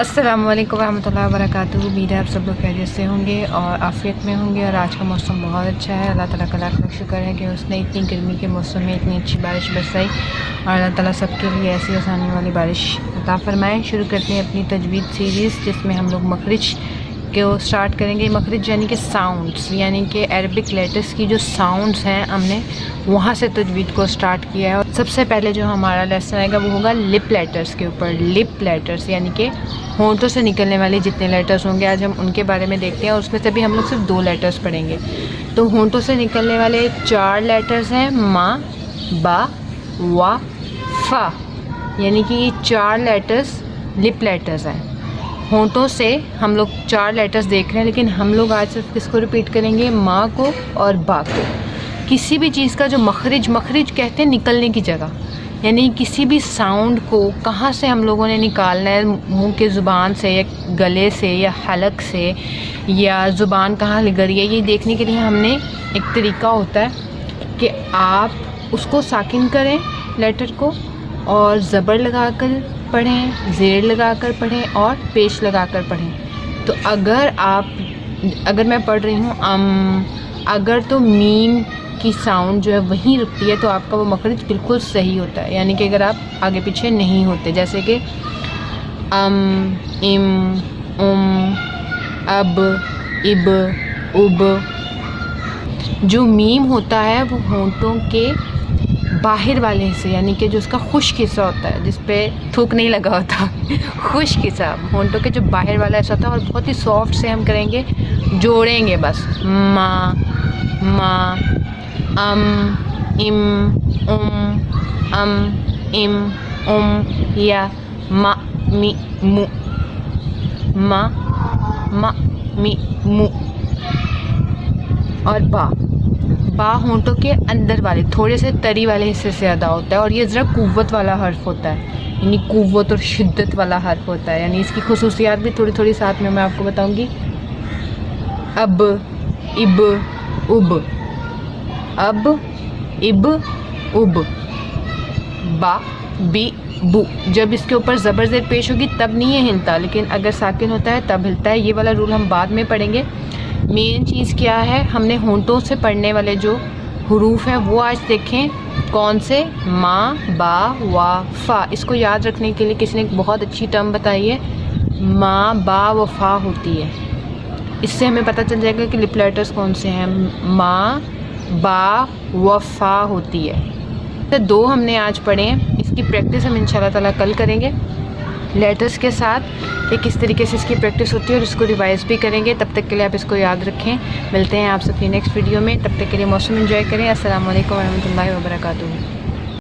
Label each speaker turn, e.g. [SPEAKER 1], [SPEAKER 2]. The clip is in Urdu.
[SPEAKER 1] السلام علیکم ورحمۃ اللہ وبرکاتہ۔ امید ہے آپ سب لوگ خیریت سے ہوں گے اور عافیت میں ہوں گے، اور آج کا موسم بہت اچھا ہے۔ اللہ تعالیٰ کا لاکھ لاکھ شکر ہے کہ اس نے اتنی گرمی کے موسم میں اتنی اچھی بارش برسائی، اور اللہ تعالیٰ سب کے لیے ایسی آسانی والی بارش عطا فرمائے۔ شروع کرتے ہیں اپنی تجوید سیریز، جس میں ہم لوگ مخرج کو سٹارٹ کریں گے۔ مخرج یعنی کہ ساؤنڈز، یعنی کہ عربک لیٹرز کی جو ساؤنڈز ہیں، ہم نے وہاں سے تجوید کو سٹارٹ کیا ہے۔ اور سب سے پہلے جو ہمارا لیسن آئے گا وہ ہوگا لپ لیٹرز کے اوپر۔ لپ لیٹرز یعنی کہ ہونٹوں سے نکلنے والے جتنے لیٹرز ہوں گے، آج ہم ان کے بارے میں دیکھتے ہیں، اور اس میں سے بھی ہم لوگ صرف 2 لیٹرز پڑھیں گے۔ تو ہونٹوں سے نکلنے والے 4 لیٹرز ہیں، ما، با، وا، فا، یعنی کہ یہ 4 لیٹرز لپ لیٹرز ہیں۔ ہونٹوں سے ہم لوگ 4 لیٹرز دیکھ رہے ہیں، لیکن ہم لوگ آج صرف کس کو ریپیٹ کریں گے؟ ما کو اور با کو۔ کسی بھی چیز کا جو مخرج کہتے ہیں نکلنے کی جگہ، یعنی کسی بھی ساؤنڈ کو کہاں سے ہم لوگوں نے نکالنا ہے، منہ کے زبان سے یا گلے سے یا حلق سے، یا زبان کہاں لگ رہی ہے، یہ دیکھنے کے لیے ہم نے ایک طریقہ ہوتا ہے کہ آپ اس کو ساکن کریں لیٹر کو، اور زبر لگا کر پڑھیں، زیر لگا کر پڑھیں، اور پیش لگا کر پڑھیں۔ تو اگر میں پڑھ رہی ہوں اگر تو میم کی ساؤنڈ جو ہے وہیں رکتی ہے، تو آپ کا وہ مخرج بالکل صحیح ہوتا ہے، یعنی کہ اگر آپ آگے پیچھے نہیں ہوتے، جیسے کہ ام، اب، اب، اب۔ جو میم ہوتا ہے وہ ہونٹوں کے باہر والے حصے، یعنی کہ جو اس کا خشک حصہ ہوتا ہے، جس پہ تھوک نہیں لگا ہوتا، خشک حصہ ہونٹوں کے جو باہر والا حصہ ہوتا ہے، اور بہت ہی سافٹ سے ہم کریں گے، جوڑیں گے بس۔ ما، ام، یا ما، می، مو، ما، می، مو۔ اور با ہونٹوں کے اندر والے تھوڑے سے تری والے حصے سے ادا ہوتا ہے، اور یہ ذرا قوت والا حرف ہوتا ہے، یعنی قوت اور شدت والا حرف ہوتا ہے، یعنی اس کی خصوصیات بھی تھوڑی تھوڑی ساتھ میں آپ کو بتاؤں گی۔ اب، اب، اب، اب، اب، اب۔ با، بی، بو۔ جب اس کے اوپر زبر زیر پیش ہوگی تب نہیں یہ ہلتا، لیکن اگر ساکن ہوتا ہے تب ہلتا ہے۔ یہ والا رول ہم بعد میں پڑھیں گے۔ مین چیز کیا ہے، ہم نے ہونٹوں سے پڑھنے والے جو حروف ہیں وہ آج دیکھیں کون سے؟ ما، با، وا، فا۔ اس کو یاد رکھنے کے لیے کسی نے ایک بہت اچھی ٹرم بتائی ہے، ما، با و فا ہوتی ہے۔ اس سے ہمیں پتہ چل جائے گا کہ لپ لیٹرز کون سے ہیں۔ ما، با و فا ہوتی ہے۔ 2 ہم نے آج پڑھے ہیں، اس کی پریکٹس ہم انشاءاللہ تعالیٰ کل کریں گے لیٹرز کے ساتھ، کہ کس طریقے سے اس کی پریکٹس ہوتی ہے، اور اس کو ریوائز بھی کریں گے۔ تب تک کے لیے آپ اس کو یاد رکھیں۔ ملتے ہیں آپ سے اپنی نیکسٹ ویڈیو میں، تب تک کے لیے موسم انجوائے کریں۔ السلام علیکم ورحمۃ اللہ وبرکاتہ۔